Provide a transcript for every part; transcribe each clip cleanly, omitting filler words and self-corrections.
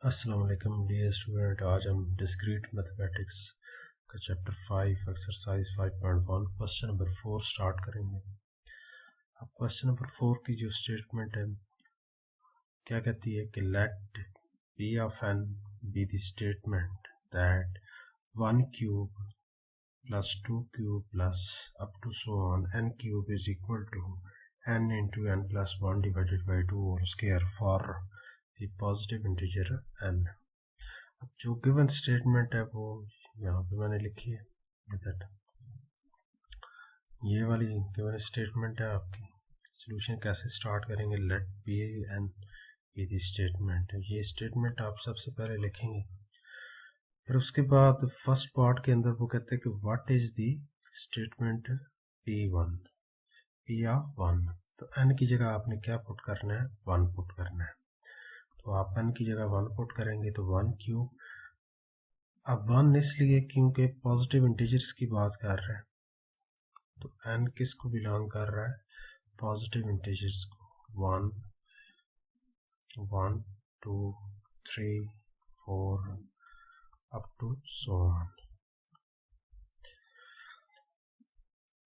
अस्सलाम वालेकुम dear student. आज हम डिस्क्रीट मैथमेटिक्स का chapter 5 exercise 5.1 question number 4 start करेंगे। अब क्वेश्चन नंबर 4 की जो स्टेटमेंट है क्या कहती है कि let p of n be the statement that 1 cube plus 2 cube plus up to so on n cube is equal to n into n plus 1 divided by 2 whole square for the positive integer n। अब जो given statement है वो यहाँ पे मैंने लिखी है that ये वाली गिवन स्टेटमेंट है। आपकी सॉल्यूशन कैसे स्टार्ट करेंगे, let P n be the statement. ये स्टेटमेंट आप सबसे पहले लिखेंगे, फिर उसके बाद फर्स्ट पार्ट के अंदर वो कहते हैं कि what is the statement p1 p of 1। तो n की जगह आपने क्या पुट करना है, 1 पुट करना है। तो आप n की जगह 1 पुट करेंगे तो 1 क्यूब। अब 1 इसलिए क्योंकि पॉजिटिव इंटीजर्स की बात कर रहे हैं, तो n किस को बिलोंग कर रहा है, पॉजिटिव इंटीजर्स को। 1 1 2 3 4 अप टू सो ऑन।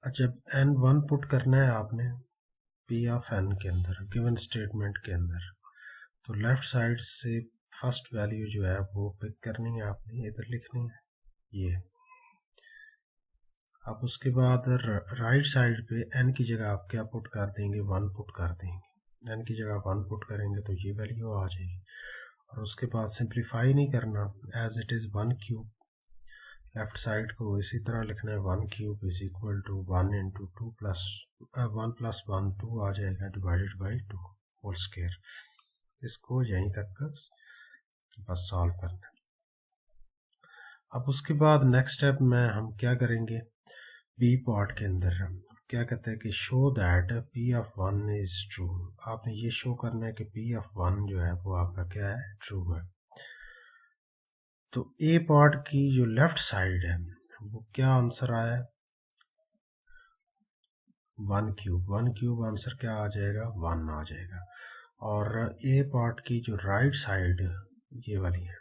जब n 1 पुट करना है आपने p ऑफ n के अंदर गिवन स्टेटमेंट के अंदर, तो लेफ्ट साइड से फर्स्ट वैल्यू जो है वो पिक करनी है, आपने इधर लिखनी है ये। अब उसके बाद राइट साइड पे n की जगह आप क्या पुट कर देंगे, 1 पुट कर देंगे। n की जगह 1 पुट करेंगे तो ये वैल्यू आ जाएगी। और उसके बाद सिंप्लीफाई नहीं करना, as it is 1 cube. Left side को इसी तरह लिखना है, 1 cube is equal to 1 into 2 plus 1 plus 1 2 आ जाएगा डिवाइडेड बाई 2 होल स्क्वायर। इसको यहीं तक बस सॉल्व करना। अब उसके बाद नेक्स्ट स्टेप में हम क्या करेंगे, बी पार्ट के अंदर हम क्या कहते हैं कि show that p of 1 is true. आपने ये शो करना है कि p ऑफ 1 जो है वो आपका क्या है, ट्रू है। तो ए पार्ट की जो लेफ्ट साइड है वो क्या आंसर आया, 1 क्यूब। 1 क्यूब आंसर क्या आ जाएगा, 1 आ जाएगा। और ए पार्ट की जो राइट साइड ये वाली है,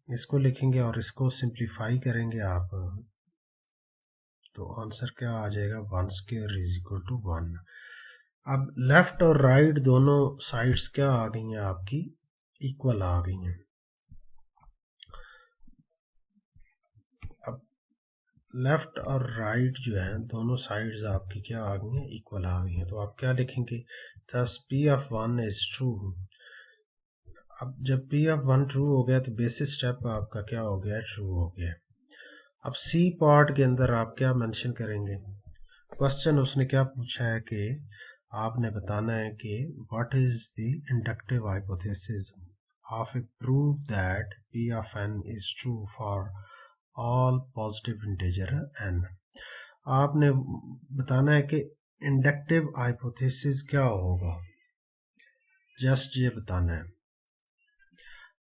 इसको लिखेंगे और इसको सिंप्लीफाई करेंगे आप, तो आंसर क्या आ जाएगा, 1 स्क्वायर इज इक्वल टू 1। अब लेफ्ट और राइट दोनों साइड्स क्या आ गई हैं आपकी, इक्वल आ गई हैं। अब लेफ्ट और राइट जो है दोनों साइड्स आपकी क्या आ गई हैं, इक्वल आ गई हैं। तो आप क्या लिखेंगे, thus p of 1 is true. अब जब p ऑफ 1 ट्रू हो गया तो बेसिक स्टेप आपका क्या हो गया, ट्रू हो गया। अब सी पार्ट के अंदर आप क्या मेंशन करेंगे, क्वेश्चन उसने क्या पूछा है कि आपने बताना है कि what is the inductive hypothesis of A prove that p of n is true for all positive integer n। आपने बताना है कि इंडक्टिव हाइपोथेसिस क्या होगा, जस्ट ये बताना है।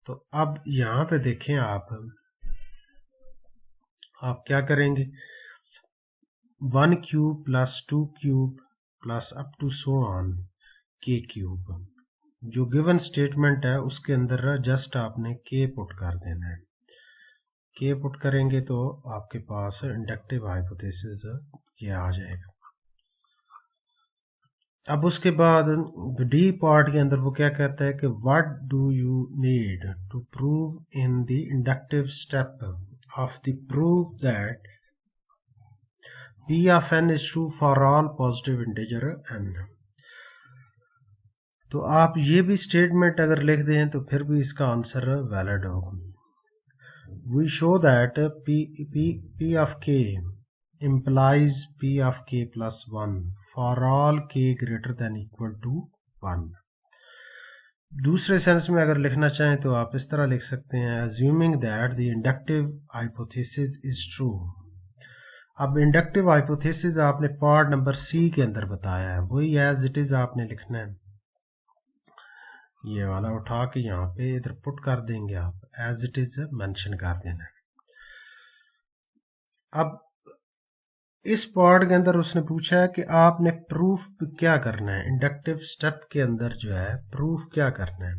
तो अब यहाँ पे देखें आप क्या करेंगे, 1 cube plus 2 cube plus up to so on k cube. जो गिवन स्टेटमेंट है उसके अंदर जस्ट आपने k पुट कर देना है। k पुट करेंगे तो आपके पास इंडक्टिव हाइपोथेसिस ये आ जाएगा। अब उसके बाद डी पार्ट के अंदर वो क्या कहता है कि what do you need to prove in the inductive step of the prove that p of n is true for all positive integer n। तो आप ये भी स्टेटमेंट अगर लिख दें तो फिर भी इसका आंसर वैलिड होगा। We show that p of k implies p of k plus 1 for all k greater than equal to 1। दूसरे सेंस में अगर लिखना चाहें तो आप इस तरह लिख सकते हैं, assuming that the inductive hypothesis is true। अब इंडक्टिव हाइपोथेसिस आपने पार्ट नंबर सी के अंदर बताया है, वही एज इट इज आपने लिखना है। ये वाला उठा के यहाँ पे इधर पुट कर देंगे, आप एज इट इज मेंशन कर देना है। अब इस पार्ट के अंदर उसने पूछा है कि आपने प्रूफ क्या करना है, इंडक्टिव स्टेप के अंदर जो है प्रूफ क्या करना है।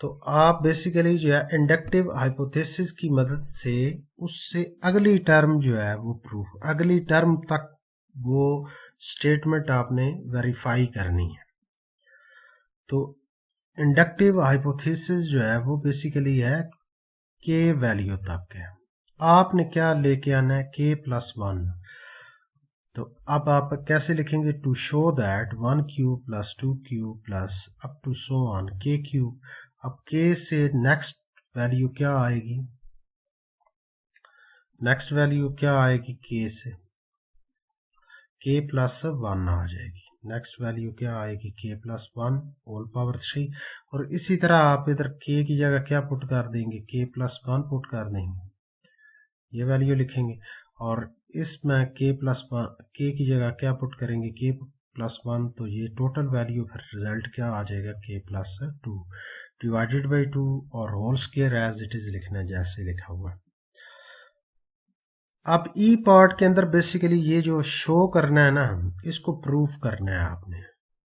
तो आप बेसिकली जो है इंडक्टिव हाइपोथेसिस की मदद से उससे अगली टर्म जो है वो प्रूफ, अगली टर्म तक वो स्टेटमेंट आपने वेरीफाई करनी है। तो इंडक्टिव हाइपोथेसिस जो है वो बेसिकली है के वैल्यू तक है। आपने क्या लेके आना है, के प्लस 1। तो अब आप कैसे लिखेंगे, to show that 1 cube plus 2 cube plus up to so on K cube. अब के से नेक्स्ट वैल्यू क्या आएगी, नेक्स्ट वैल्यू क्या आएगी के से, के प्लस 1 आ जाएगी। नेक्स्ट वैल्यू क्या आएगी, के प्लस 1 होल पावर 3। और इसी तरह आप इधर के की जगह क्या पुट कर देंगे, के प्लस 1 पुट कर देंगे, ये वैल्यू लिखेंगे। और इसमें के प्लस 1 के की जगह क्या पुट करेंगे, के प्लस 1। तो ये टोटल वैल्यू फिर रिजल्ट क्या आ जाएगा, के प्लस 2 डिवाइडेड बाई 2 और whole square as it is लिखना है जैसे लिखा हुआ है। अब ई पार्ट के अंदर बेसिकली ये जो शो करना है ना, इसको प्रूफ करना है आपने।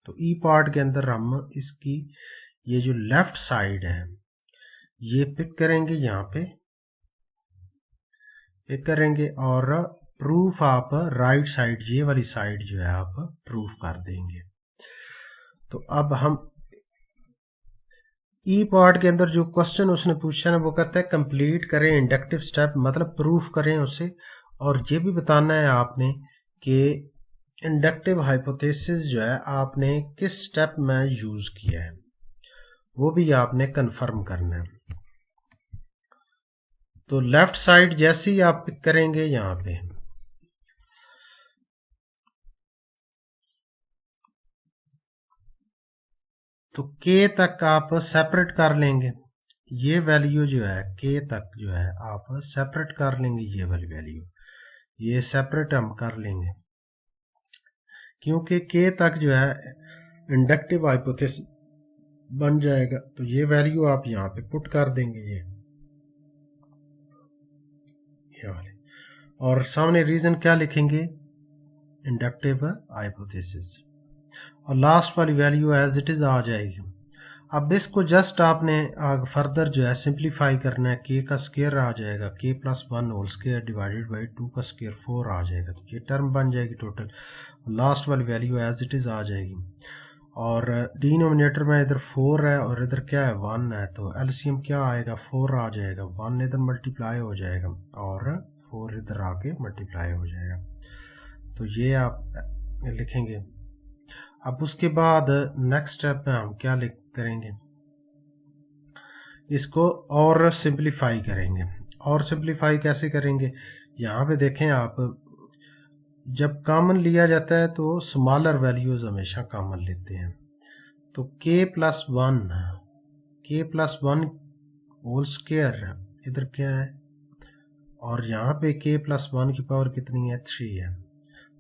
तो ई पार्ट के अंदर हम इसकी ये जो लेफ्ट साइड है ये पिक करेंगे, यहाँ पे पिक करेंगे और प्रूफ आप राइट साइड, ये वाली साइड जो है आप प्रूफ कर देंगे। तो अब हम ई पार्ट के अंदर जो क्वेश्चन उसने पूछा ना, वो कहता है कंप्लीट करें इंडक्टिव स्टेप, मतलब प्रूफ करें उसे। और ये भी बताना है आपने कि इंडक्टिव हाइपोथेसिस जो है आपने किस स्टेप में यूज किया है, वो भी आपने कंफर्म करना है। तो लेफ्ट साइड जैसे ही आप पिक करेंगे यहाँ पे, तो के तक आप सेपरेट कर लेंगे। ये वैल्यू जो है के तक जो है आप सेपरेट कर लेंगे, ये वाली वैल्यू ये सेपरेट हम कर लेंगे, क्योंकि के तक जो है इंडक्टिव हाइपोथेसिस बन जाएगा। तो ये वैल्यू आप यहाँ पे पुट कर देंगे, ये वाले। और सामने रीजन क्या लिखेंगे, इंडक्टिव हाइपोथेसिस। और लास्ट वाली वैल्यू एज इट इज आ जाएगी। अब इसको जस्ट आपने फर्दर जो है सिंप्लीफाई करना है, के का स्क्वायर आ जाएगा, K plus 1 whole square divided by 2 का स्क्वायर 4 आ जाएगा। तो ये टर्म बन जाएगी टोटल, लास्ट वाली वैल्यू एज इट इज आ जाएगी। और डिनोमिनेटर में इधर 4 है और इधर क्या है 1 है, तो एलसीएम क्या आएगा 4 आ जाएगा। 1 इधर मल्टीप्लाई हो जाएगा और 4 इधर आके मल्टीप्लाई हो जाएगा। तो ये आप लिखेंगे। अब उसके बाद नेक्स्ट स्टेप में हम क्या करेंगे, इसको और सिंप्लीफाई करेंगे। और सिंप्लीफाई कैसे करेंगे, यहाँ पे देखें आप, जब कॉमन लिया जाता है तो स्मॉलर वैल्यूज हमेशा कॉमन लेते हैं। तो के प्लस 1 होल स्क्वायर इधर क्या है, और यहाँ पे के प्लस 1 की पावर कितनी है 3 है।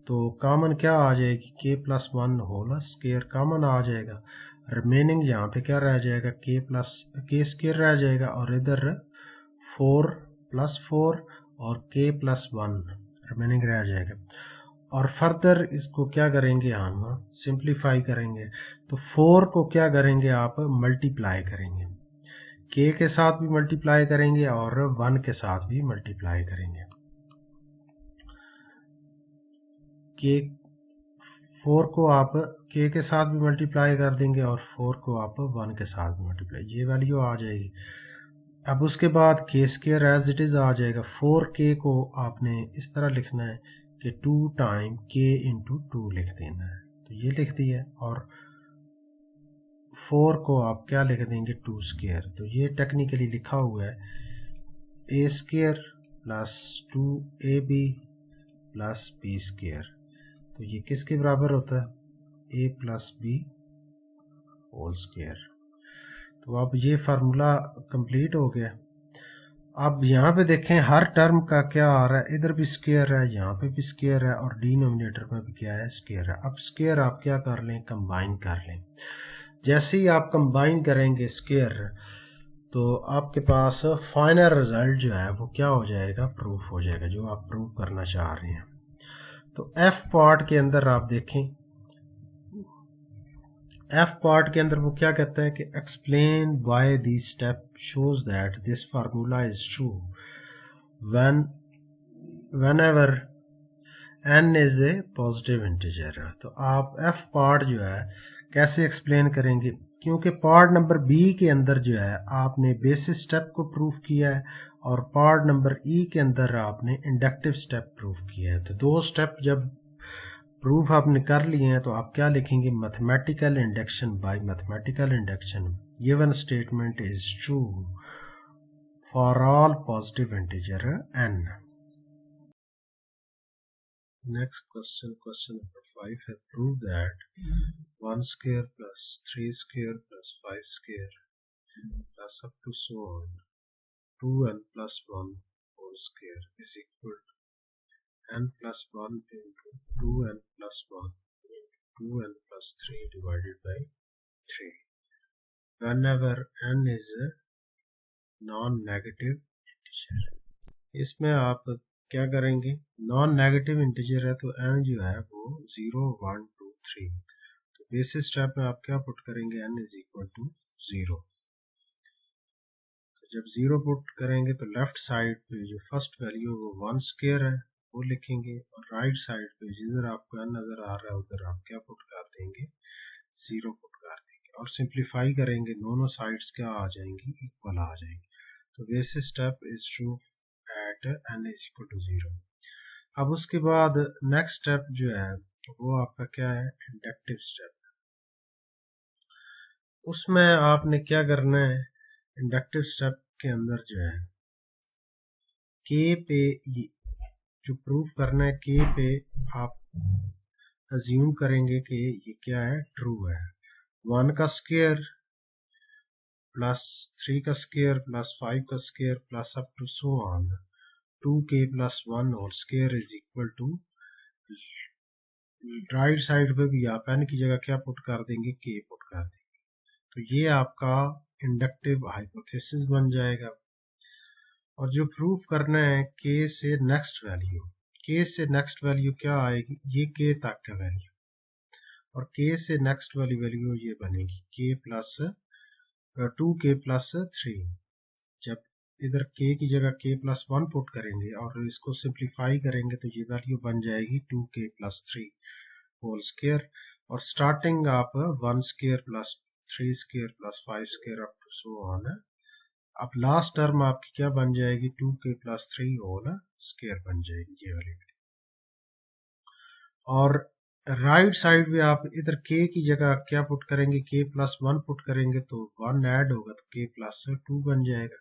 तो कॉमन क्या आ जाएगी, के प्लस 1 होल स्क्वायर कॉमन आ जाएगा। रिमेनिंग यहाँ पे क्या रह जाएगा, के स्क्वायर रह जाएगा। और इधर 4 प्लस 4 और के प्लस 1 रिमेनिंग रह जाएगा। और फर्दर इसको क्या करेंगे, हम सिंप्लीफाई करेंगे। तो 4 को क्या करेंगे आप मल्टीप्लाई करेंगे, के के साथ भी मल्टीप्लाई करेंगे और 1 के साथ भी मल्टीप्लाई करेंगे। के 4 को आप के के साथ भी मल्टीप्लाई कर देंगे और 4 को आप 1 के साथ भी मल्टीप्लाई, ये वैल्यू आ जाएगी। अब उसके बाद के स्क्वायर एज इट इज आ जाएगा। 4k को आपने इस तरह लिखना है कि 2 टाइम k इंटू 2 लिख देना है, तो ये लिख दिया। और 4 को आप क्या लिख देंगे 2 स्क्वायर। तो ये टेक्निकली लिखा हुआ है a square plus 2ab plus b square. तो ये किसके बराबर होता है, a plus B whole square. तो अब ये फार्मूला कंप्लीट हो गया। अब यहाँ पे देखें हर टर्म का क्या आ रहा है, इधर भी स्क्वायर है, यहाँ पे भी स्क्वायर है और डिनोमिनेटर में भी क्या है स्क्वायर है। अब स्क्वायर आप क्या कर लें, कंबाइन कर लें। जैसे ही आप कंबाइन करेंगे स्क्वायर, तो आपके पास फाइनल रिजल्ट जो है वो क्या हो जाएगा, प्रूफ हो जाएगा, जो आप प्रूफ करना चाह रहे हैं। तो एफ पार्ट के अंदर आप देखें एफ पार्ट के अंदर वो क्या कहता है कि explain why this step shows that this formula is true when whenever N is a positive integer. तो आप एफ पार्ट जो है कैसे एक्सप्लेन करेंगे, क्योंकि पार्ट नंबर बी के अंदर जो है आपने बेसिस स्टेप को प्रूफ किया है और पार्ट नंबर ई के अंदर आपने इंडक्टिव स्टेप प्रूफ किया है। तो दो स्टेप जब प्रूफ आपने कर लिए हैं तो आप क्या लिखेंगे, mathematical induction bye mathematical induction given statement is true for all positive integer n। Next question, question number 5 है prove that 1 square plus 3 square plus 5 square plus up to so on 2n plus 1 whole square is equal to n plus 1 into 2n plus 1 into 2n plus 3 divided by 3 whenever n is a non-negative integer। इसमें आप क्या करेंगे, non negative integer है तो n जो है वो 0 1 2 3, तो बेसिस स्टेप में आप क्या पुट करेंगे, n इज इक्वल टू 0। तो जब 0 पुट करेंगे तो लेफ्ट साइड पे जो फर्स्ट वैल्यू वो 1 स्क्वायर है वो लिखेंगे और राइट साइड पे जिधर आपको n नजर आ रहा है उधर आप क्या पुट कर देंगे, 0 पुट कर देंगे और सिंप्लीफाई करेंगे, दोनों साइड्स क्या आ जाएंगी, इक्वल आ जाएंगी। तो basis step is true at n is equal to 0। अब उसके बाद नेक्स्ट स्टेप जो है वो आपका क्या है, इंडक्टिव स्टेप। उसमें आपने क्या करना है, इंडक्टिव स्टेप के अंदर जो है के पे जो प्रूफ करना है, के पे आप अज्यूम करेंगे कि ये क्या है, ट्रू है। 1 का स्क्वायर प्लस 3 का स्क्वायर प्लस 5 का square plus up to so on 2k plus 1 और square is equal to, right side पे भी आप n की जगह क्या पुट कर देंगे, k पुट कर देंगे। तो ये आपका इंडक्टिव हाइपोथेसिस बन जाएगा। और जो प्रूफ करना है k से नेक्स्ट वैल्यू, k से नेक्स्ट वैल्यू क्या आएगी, ये k तक का वैल्यू, और k से नेक्स्ट वाली वैल्यू ये बनेगी k प्लस 2k प्लस 3। जब इधर k की जगह k प्लस 1 पुट करेंगे और इसको सिंप्लीफाई करेंगे तो ये वैल्यू बन जाएगी 2k प्लस 3 होल स्क्वायर। और स्टार्टिंग आप 1 square plus 3 square plus 5 square up to so on है। अब लास्ट टर्म आपकी क्या बन जाएगी, 2k प्लस 3 होल स्क्वायर बन जाएगी ये वाली। और राइट साइड में आप इधर k की जगह क्या पुट करेंगे, k प्लस 1 पुट करेंगे तो 1 ऐड होगा तो k प्लस 2 बन जाएगा।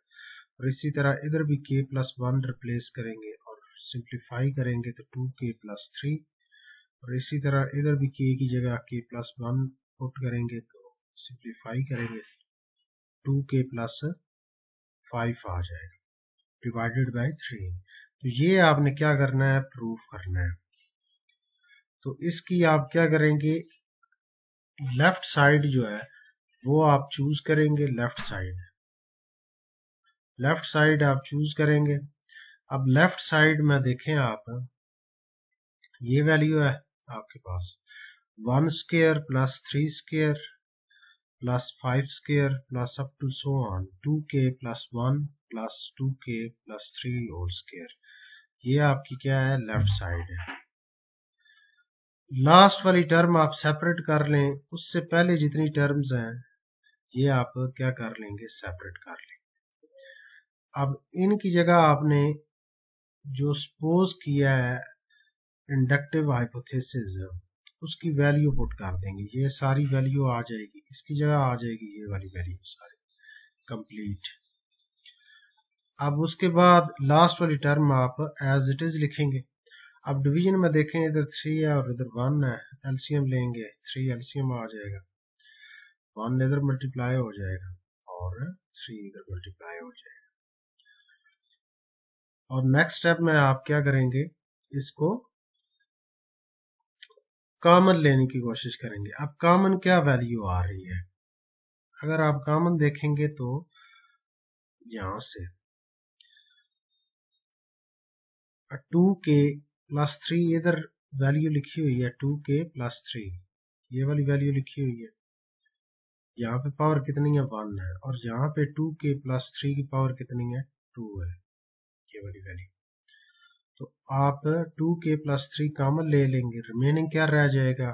और इसी तरह इधर भी k प्लस 1 रिप्लेस करेंगे और सिंप्लीफाई करेंगे तो 2k प्लस 3, और इसी तरह इधर भी k की जगह k प्लस 1 पुट करेंगे तो सिंप्लीफाई करेंगे 2k प्लस 5 आ जाएगा डिवाइडेड बाय 3। तो ये आपने क्या करना है, प्रूफ करना है। तो इसकी आप क्या करेंगे, लेफ्ट साइड जो है वो आप चूज करेंगे, लेफ्ट साइड आप चूज करेंगे। अब लेफ्ट साइड में देखें आप, ये वैल्यू है आपके पास 1 square plus 3 square plus 5 square plus up to so on 2k plus 1 plus 2k plus 3 whole square. ये आपकी क्या है, लेफ्ट साइड है। लास्ट वाली टर्म आप सेपरेट कर लें, उससे पहले जितनी टर्म्स हैं ये आप क्या कर लेंगे, सेपरेट कर लेंगे। अब इनकी जगह आपने जो सपोज किया है इंडक्टिव हाइपोथेसिस, उसकी वैल्यू पुट कर देंगे, ये सारी वैल्यू आ जाएगी, इसकी जगह आ जाएगी ये वाली वैल्यू सारी कंप्लीट। अब उसके बाद लास्ट वाली टर्म आप एज इट इज लिखेंगे। अब डिवीजन में देखें, इधर 3 है और इधर 1 है, एलसीएम लेंगे 3 एलसीएम आ जाएगा, 1 इधर मल्टीप्लाई हो जाएगा और 3 इधर मल्टीप्लाई हो जाएगा। और नेक्स्ट स्टेप में आप क्या करेंगे, इसको कॉमन लेने की कोशिश करेंगे। अब कॉमन क्या वैल्यू आ रही है, अगर आप कॉमन देखेंगे तो यहां से 2k प्लस 3 इधर वैल्यू लिखी हुई है, 2k प्लस 3 ये वाली वैल्यू लिखी हुई है। यहाँ पे पावर कितनी है 1 है, और यहाँ पे 2k+3 की पावर कितनी है 2 है, ये वाली वैल्यू। तो आप 2k+3 कॉमन ले लेंगे, रिमेनिंग क्या रह जाएगा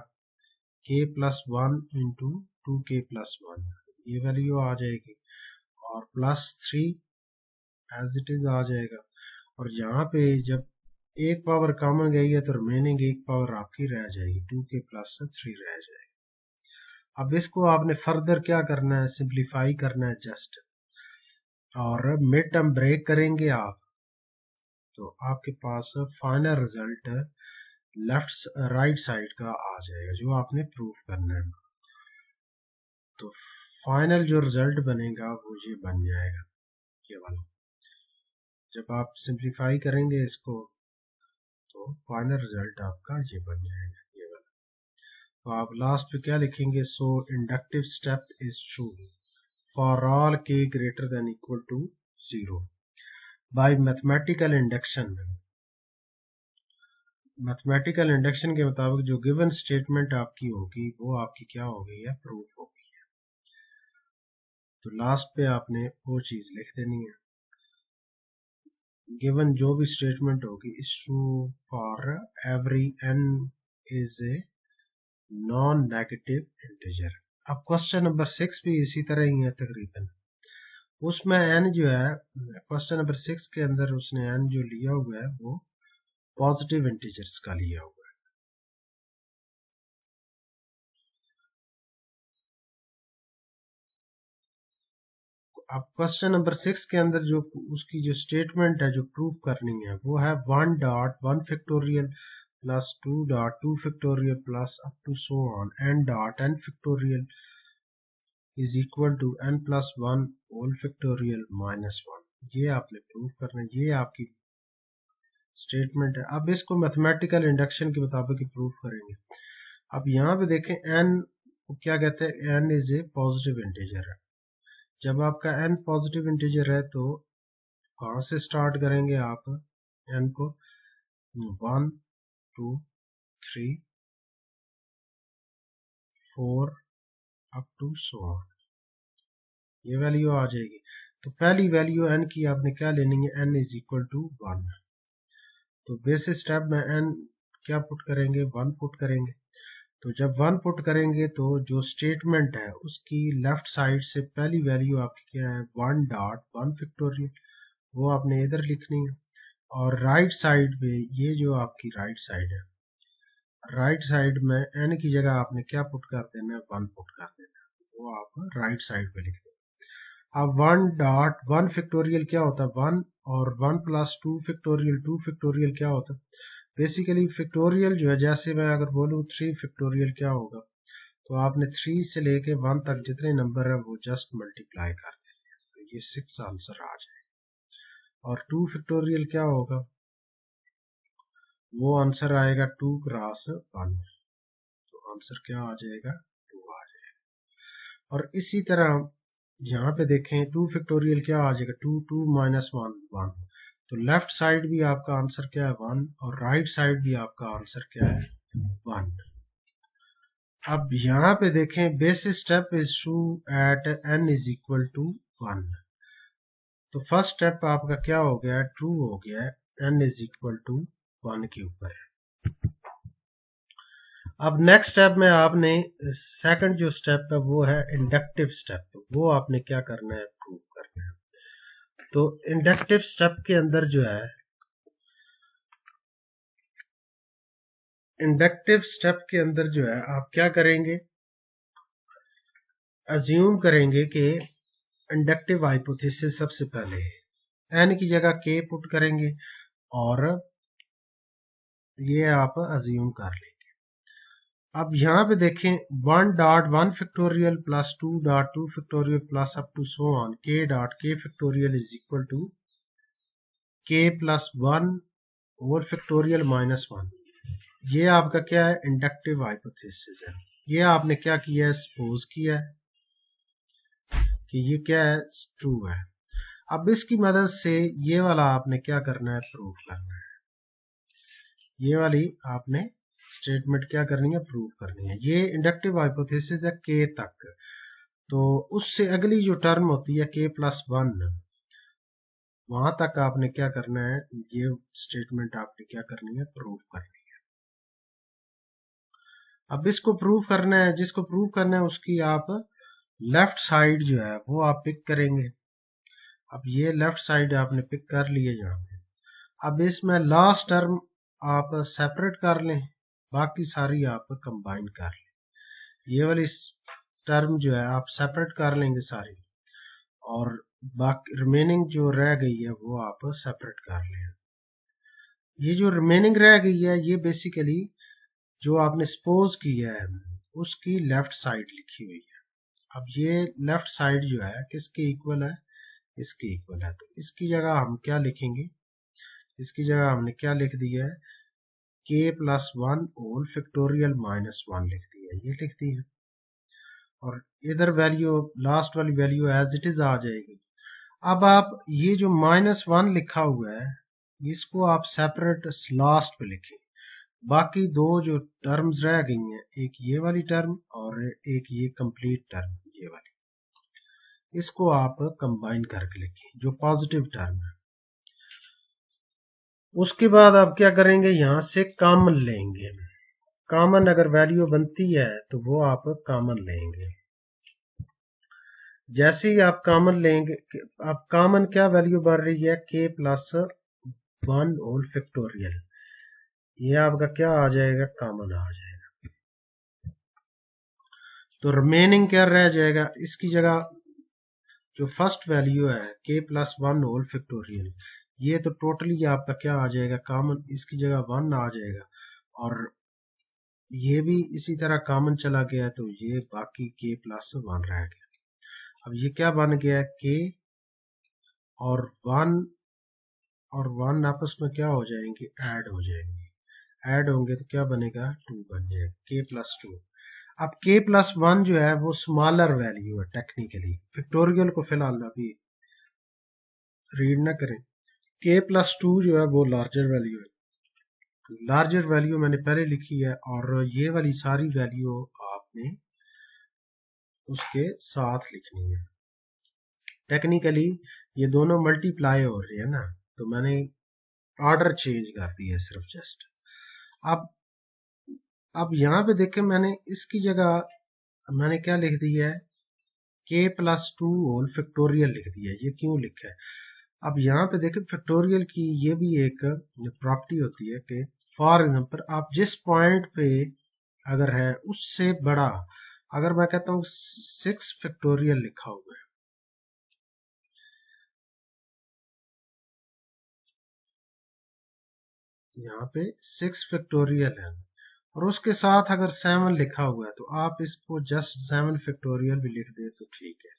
k+1 इंटू 2k+1, ये वैल्यू आ जाएगी, और +3 एज इट इज आ जाएगा। और यहाँ पे जब एक पावर कॉमन गई है तो रिमेनिंग एक पावर आपकी रह जाएगी, 2k+3 रह जाएगी। अब इसको आपने फर्दर क्या करना है, सिंप्लीफाई करना है जस्ट, और मिड टर्म ब्रेक करेंगे आप, तो आपके पास final result left right side का आ जाएगा जो आपने प्रूफ करना है। तो फाइनल जो रिजल्ट बनेगा वो ये बन जाएगा, ये वाला। जब आप सिंप्लीफाई करेंगे इसको तो फाइनल रिजल्ट आपका ये बन जाएगा, ये वाला। तो आप लास्ट पे क्या लिखेंगे, so inductive step is true for all k greater than equal to 0 by mathematical induction. Mathematical induction के मुताबिक जो गिवन स्टेटमेंट आपकी होगी वो आपकी क्या हो गई है, प्रूफ हो गई है। तो लास्ट पे आपने वो चीज लिख देनी है, गिवन जो भी स्टेटमेंट होगी is true for every n is a non negative integer. अब क्वेश्चन नंबर 6 भी इसी तरह ही है तकरीबन, उसमें n जो है क्वेश्चन नंबर 6 के अंदर उसने n जो लिया हुआ है वो पॉजिटिव इंटीजर्स का लिया हुआ है। अब क्वेश्चन नंबर 6 के अंदर जो उसकी जो स्टेटमेंट है जो प्रूफ करनी है वो है 1.1 factorial plus 2.2 factorial plus up to so on n factorial is equal to n+1 whole factorial -1। ये आपने प्रूफ करना है, ये आपकी स्टेटमेंट है। अब इसको मैथमेटिकल इंडक्शन के मुताबिक प्रूफ करेंगे। अब यहाँ पे देखें n को क्या कहते हैं, n is a positive integer है। जब आपका n पॉजिटिव इंटीजर है तो कहाँ से स्टार्ट करेंगे आप n को, 1 2 3 4 अप टू सो ऑन, ये वैल्यू आ जाएगी। तो पहली वैल्यू n की आपने क्या लेनी है, n इज इक्वल टू 1। तो बेसिक स्टेप में n क्या पुट करेंगे, 1 पुट करेंगे। तो जब 1 पुट करेंगे तो जो स्टेटमेंट है उसकी लेफ्ट साइड से पहली वैल्यू आपकी क्या है, 1.1 फैक्टोरियल, वो आपने इधर लिखनी है। और राइट साइड पे ये जो आपकी राइट साइड है, राइट साइड में n की जगह आपने क्या पुट कर देना है, 1 पुट कर देना है, वो आप राइट साइड पे लिख दें। अब 1.1 फैक्टोरियल क्या होता है 1, और 1+2 फैक्टोरियल 2 फैक्टोरियल क्या होता है, बेसिकली फैक्टोरियल जो है, जैसे मैं अगर बोलूँ 3 फैक्टोरियल क्या होगा, तो आपने 3 से लेके 1 तक जितने नंबर है वो जस्ट मल्टीप्लाई कर देंगे, तो ये 6 आंसर आ जाएगा। और 2 फैक्टोरियल क्या होगा, वो आंसर आएगा 2 क्रॉस 1, तो आंसर क्या आ जाएगा 2 आ जाएगा। और इसी तरह यहाँ पे देखें 2 फैक्टोरियल क्या आ जाएगा, 2 2 -1 1, तो लेफ्ट साइड भी आपका आंसर क्या है 1, और राइट साइड भी आपका आंसर क्या है 1। अब यहाँ पे देखें basic step is true at n is equal to 1, तो फर्स्ट स्टेप आपका क्या हो गया, ट्रू हो गया है, n इज इक्वल टू 1 के ऊपर है। अब नेक्स्ट स्टेप में आपने सेकंड जो स्टेप है वो है इंडक्टिव स्टेप, वो आपने क्या करना है, प्रूफ करना है। तो इंडक्टिव स्टेप के अंदर जो है, इंडक्टिव स्टेप के अंदर जो है आप क्या करेंगे, अज्यूम करेंगे कि इंडक्टिव हाइपोथेसिस सबसे पहले n की जगह k पुट करेंगे, और ये आप अज्यूम कर लेंगे। अब यहाँ पे देखें 1.1 factorial plus 2.2 factorial plus up to so on k factorial is equal to k+1 whole factorial -1, ये आपका क्या है, इंडक्टिव हाइपोथेसिस है। ये आपने क्या किया है, सपोज किया है कि ये क्या है, ट्रू है। अब इसकी मदद से ये वाला आपने क्या करना है, प्रूफ करना है। ये वाली आपने स्टेटमेंट क्या करनी है, प्रूफ करनी है। ये इंडक्टिव हाइपोथेसिस है k तक, तो उससे अगली जो टर्म होती है k+1, वहां तक आपने क्या करना है, ये स्टेटमेंट आपने क्या करनी है, प्रूव करनी है। अब इसको प्रूव करना है, जिसको प्रूव करना है उसकी आप लेफ्ट साइड जो है वो आप पिक करेंगे। अब ये लेफ्ट साइड आपने पिक कर लिए यहाँ पे। अब इसमें लास्ट टर्म आप सेपरेट कर लें, बाकी सारी आप कंबाइन कर लें। ये वाली टर्म जो है आप सेपरेट कर लेंगे सारी, और बाकी रिमेनिंग जो रह गई है वो आप सेपरेट कर लें। ये जो रिमेनिंग रह गई है ये बेसिकली जो आपने सपोज किया है उसकी लेफ्ट साइड लिखी हुई है। अब ये लेफ्ट साइड जो है किसके इक्वल है, इसके इक्वल है। तो इसकी जगह हम क्या लिखेंगे, इसकी जगह हमने क्या लिख दिया है, k+1 होल फैक्टोरियल -1 लिख दिया, ये लिख दी है। और इधर वैल्यू लास्ट वाली वैल्यू एज इट इज आ जाएगी। अब आप ये जो -1 लिखा हुआ है इसको आप सेपरेट लास्ट पे लिखें। बाकी दो जो टर्म्स रह गई हैं, एक ये वाली टर्म और एक ये कंप्लीट टर्म ये वाली, इसको आप कंबाइन करके लिखें जो पॉजिटिव टर्म है। उसके बाद आप क्या करेंगे, यहां से कॉमन लेंगे। कॉमन अगर वैल्यू बनती है तो वो आप कॉमन लेंगे। जैसे ही आप कॉमन लेंगे, अब कॉमन क्या वैल्यू बन रही है, k+1 होल फैक्टोरियल, ये आपका क्या आ जाएगा, कॉमन आ जाएगा। तो रिमेनिंग क्या रह जाएगा, इसकी जगह जो फर्स्ट वैल्यू है k+1 होल फैक्टोरियल, ये तो टोटली आपका क्या आ जाएगा, कॉमन, इसकी जगह 1 आ जाएगा। और ये भी इसी तरह कॉमन चला गया तो ये बाकी k+1 रह गया। अब ये क्या बन गया, k और 1 आपस में क्या हो जाएंगे, ऐड हो जाएंगे। ऐड होंगे तो क्या बनेगा, 2 बन जाएगा, k+2। अब k+1 जो है वो स्मॉलर वैल्यू है टेक्निकली, फैक्टोरियल को फिलहाल अभी रीड ना करें। k+2 जो है वो लार्जर वैल्यू है। लार्जर वैल्यू मैंने पहले लिखी है, और ये वाली सारी वैल्यू आपने उसके साथ लिखनी है। टेक्निकली ये दोनों मल्टीप्लाई हो रही है ना, तो मैंने ऑर्डर चेंज कर दिया है सिर्फ जस्ट। अब यहाँ पे देखें, मैंने इसकी जगह मैंने क्या लिख दिया है, k+2 होल फैक्टोरियल लिख दिया है। ये क्यों लिखा है, अब यहाँ पे देखें फैक्टोरियल की ये भी एक प्रॉपर्टी होती है कि फॉर एग्जांपल आप जिस पॉइंट पे अगर है उससे बड़ा, अगर मैं कहता हूँ 6 फैक्टोरियल लिखा हुआ है, यहाँ पे 6 फैक्टोरियल है और उसके साथ अगर 7 लिखा हुआ है, तो आप इसको जस्ट 7 फैक्टोरियल भी लिख दे तो ठीक है,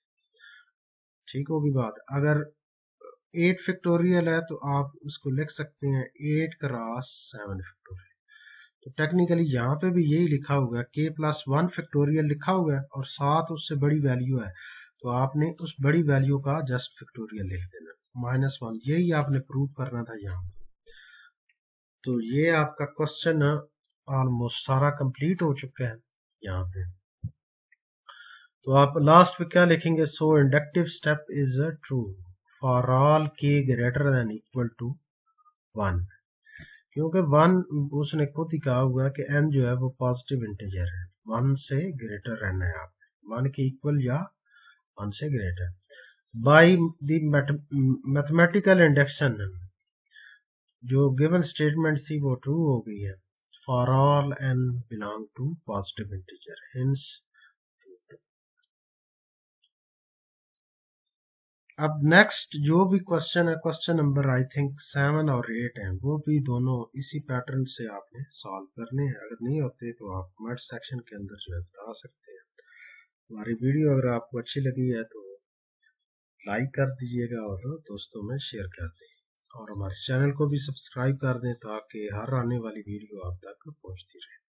ठीक होगी बात। अगर 8 फैक्टोरियल है तो आप उसको लिख सकते हैं 8x7 फैक्टोरियल। तो टेक्निकली यहाँ पे भी यही लिखा हुआ है, k+1 फैक्टोरियल लिखा हुआ है और साथ उससे बड़ी वैल्यू है, तो आपने उस बड़ी वैल्यू का जस्ट फैक्टोरियल लिख देना, -1। यही आपने प्रूव करना था यहाँ। तो ये आपका क्वेश्चन ऑलमोस्ट सारा कंप्लीट हो चुका है यहाँ पे। तो आप लास्ट पे क्या लिखेंगे, so inductive step is true for all k greater than equal to 1, क्योंकि 1 उसने खुद ही कहा हुआ है कि n जो है वो पॉजिटिव इंटीजर है, 1 से ग्रेटर रहना है आप, 1 के इक्वल या 1 से greater. By the mathematical induction जो गिवन स्टेटमेंट थी वो ट्रू हो गई है, for all n belong to positive integer, hence. अब नेक्स्ट जो भी क्वेश्चन है, क्वेश्चन नंबर आई थिंक 7 और 8 हैं, वो भी दोनों इसी पैटर्न से आपने सॉल्व करने हैं। अगर नहीं होते तो आप कमेंट सेक्शन के अंदर जो है बता सकते हैं। हमारी वीडियो अगर आपको अच्छी लगी है तो लाइक कर दीजिएगा और दोस्तों में शेयर कर दें, और हमारे चैनल को भी सब्सक्राइब कर दें ताकि हर आने वाली वीडियो आप तक पहुंचती रहे।